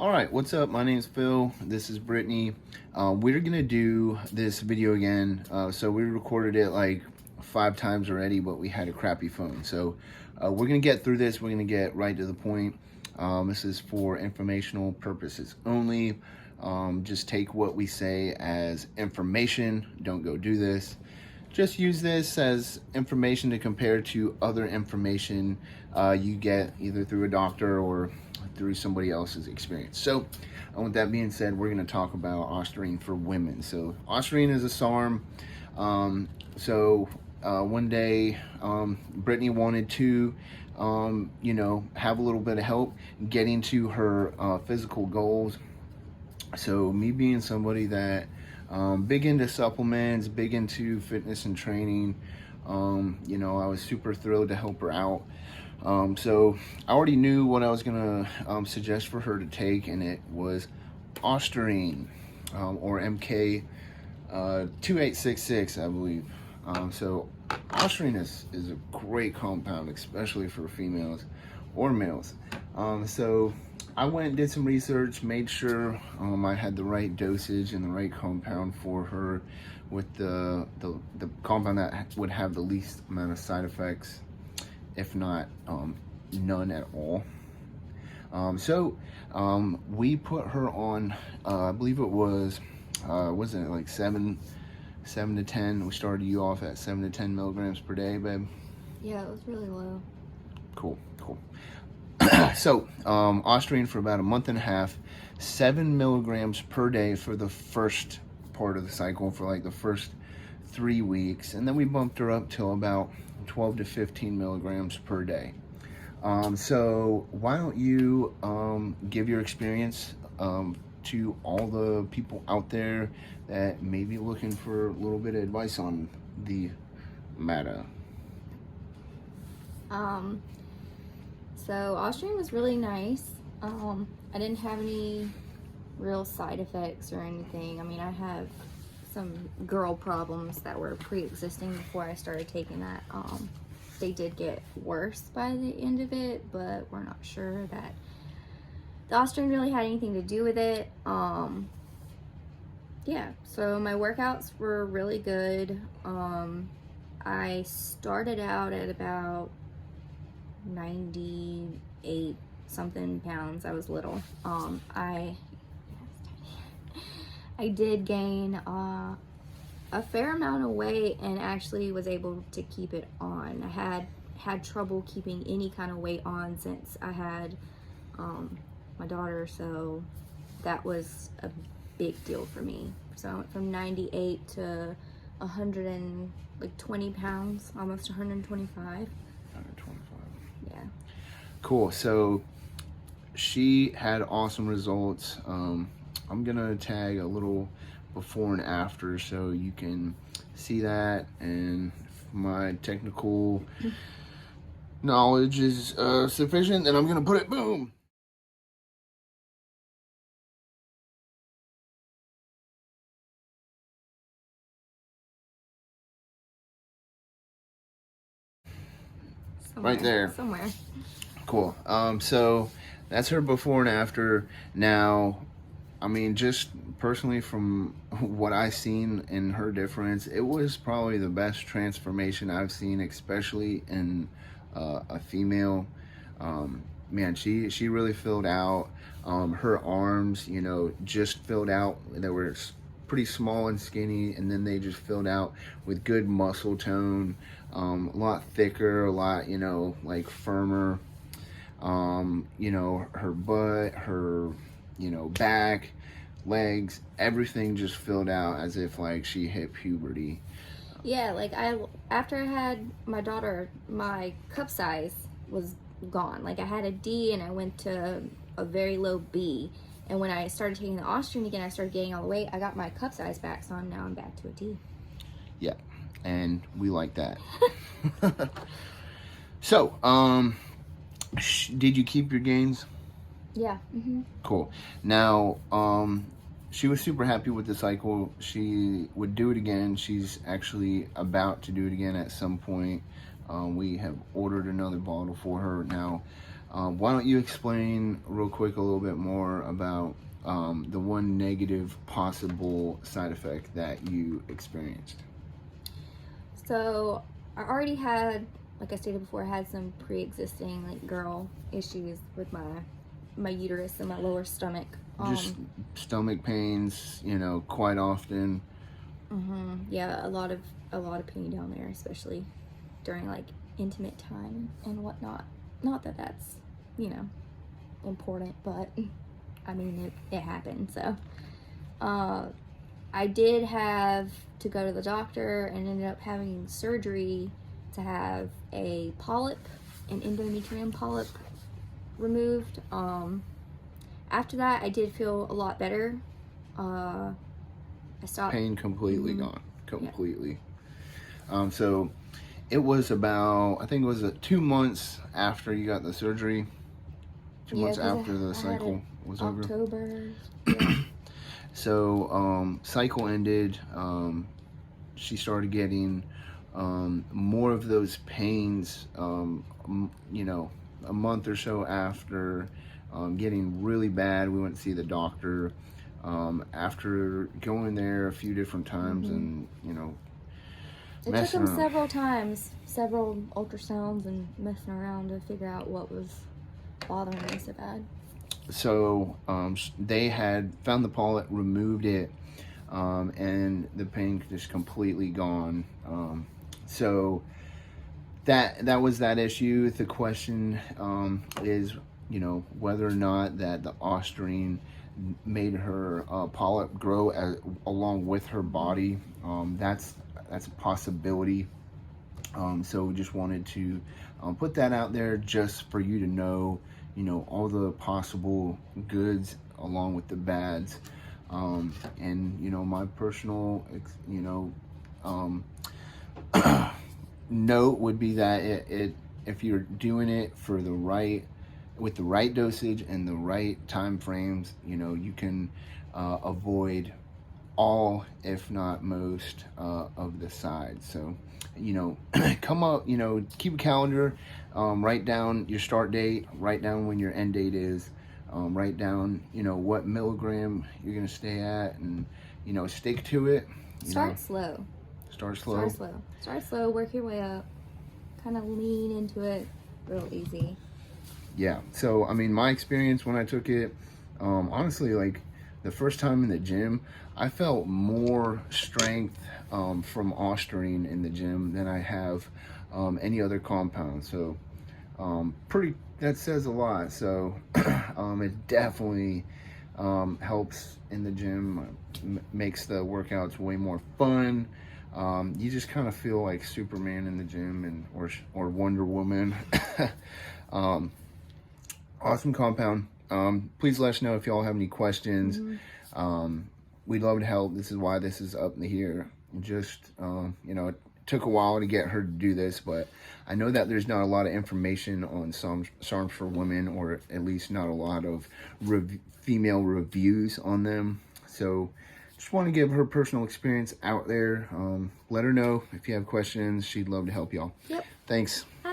All right, what's up? My name's Phil. This is Brittany. We're gonna do this video again. So we recorded it like 5 times already, but we had a crappy phone. So we're gonna get through this. We're gonna get right to the point. This is for informational purposes only. Just take what we say as information. Don't go do this. Just use this as information to compare to other information you get either through a doctor or through somebody else's experience. So with that being said, we're going to talk about Ostarine for women. So Ostarine is a SARM. One day Brittany wanted to have a little bit of help getting to her physical goals. So me being somebody that big into supplements, big into fitness and training, I was super thrilled to help her out. So I already knew what I was gonna suggest for her to take, and it was Ostarine, or mk-2866, I believe. So Ostarine is a great compound, especially for females or males. So I went and did some research, made sure I had the right dosage and the right compound for her, with the compound that would have the least amount of side effects, if not none at all. We put her on, I believe it was wasn't it like 7 to 10? We started you off at 7 to 10 milligrams per day, babe. Yeah, it was really low. Cool. So Ostarine for about a month and a half, 7 milligrams per day for the first part of the cycle, for like the first 3 weeks, and then we bumped her up till about 12 to 15 milligrams per day. So why don't you give your experience to all the people out there that may be looking for a little bit of advice on the matter. So Ostarine was really nice. I didn't have any real side effects or anything. I mean, I have some girl problems that were pre-existing before I started taking that. They did get worse by the end of it, but we're not sure that the Ostarine really had anything to do with it. Yeah, so my workouts were really good. I started out at about 98 something pounds. I was little. I did gain a fair amount of weight, and actually was able to keep it on. I had trouble keeping any kind of weight on since I had my daughter, so that was a big deal for me. So I went from 98 to 120 pounds, almost 125. Yeah. Cool. So she had awesome results. I'm gonna tag a little before and after so you can see that, and if my technical knowledge is sufficient, then I'm gonna put it boom. Somewhere, right there. Somewhere. Cool. So that's her before and after. Now, I mean, just personally from what I've seen in her difference, it was probably the best transformation I've seen, especially in a female. Man, she really filled out. Her arms, just filled out. They were pretty small and skinny, and then they just filled out with good muscle tone, a lot thicker, a lot, like firmer. Her butt, her, back, legs, everything just filled out as if like she hit puberty. Yeah, like after I had my daughter, my cup size was gone. Like I had a D and I went to a very low B. And when I started taking the Ostarine again, I started gaining all the weight. I got my cup size back, so now I'm back to a D. Yeah, and we like that. So, did you keep your gains? Yeah. Mm-hmm. Cool. Now, she was super happy with the cycle. She would do it again. She's actually about to do it again at some point. We have ordered another bottle for her now. Why don't you explain real quick a little bit more about the one negative possible side effect that you experienced? So I already had, like I stated before, I had some pre-existing like girl issues with my uterus and my lower stomach. Just stomach pains, you know, quite often. Yeah, a lot of pain down there, especially during like intimate time and whatnot. Not that that's, you know, important, but I mean it happened. So I did have to go to the doctor and ended up having surgery to have an endometrium polyp removed. After that, I did feel a lot better. I stopped. Pain completely gone. Completely. Yeah. So it was about, I think it was 2 months after you got the surgery. 2 months after the cycle was over. October. Yeah. So cycle ended. She started getting more of those pains, you know, a month or so after, getting really bad. We went to see the doctor after going there a few different times and, you know, it took him several times, several ultrasounds and messing around to figure out what was bothering me so bad. So they had found the polyp, removed it, and the pain just completely gone. So that was that issue. The question is, you know, whether or not that the Ostarine made her polyp grow along with her body. That's a possibility. So we just wanted to put that out there just for you to know, you know, all the possible goods along with the bads. And, you know, my personal, you know, note would be that if you're doing it for with the right dosage and the right time frames, you know, you can avoid all, if not most, of the sides. So, you know, come up, you know, keep a calendar, write down your start date, write down when your end date is, write down, you know, what milligram you're going to stay at, and, you know, stick to it. Start slow. Start slow. Start slow, work your way up, kind of lean into it real easy. Yeah, so, I mean, my experience when I took it, honestly, like, the first time in the gym, I felt more strength from Ostarine in the gym than I have any other compound. So, that says a lot. So, it definitely helps in the gym, makes the workouts way more fun. You just kind of feel like Superman in the gym, and or Wonder Woman. Awesome compound. Please let us know if y'all have any questions. We'd love to help. This is why this is up here. Just, you know, it took a while to get her to do this, but I know that there's not a lot of information on SARMs for women, or at least not a lot of female reviews on them. So just want to give her personal experience out there. Let her know if you have questions. She'd love to help y'all. Yep. Thanks. Bye.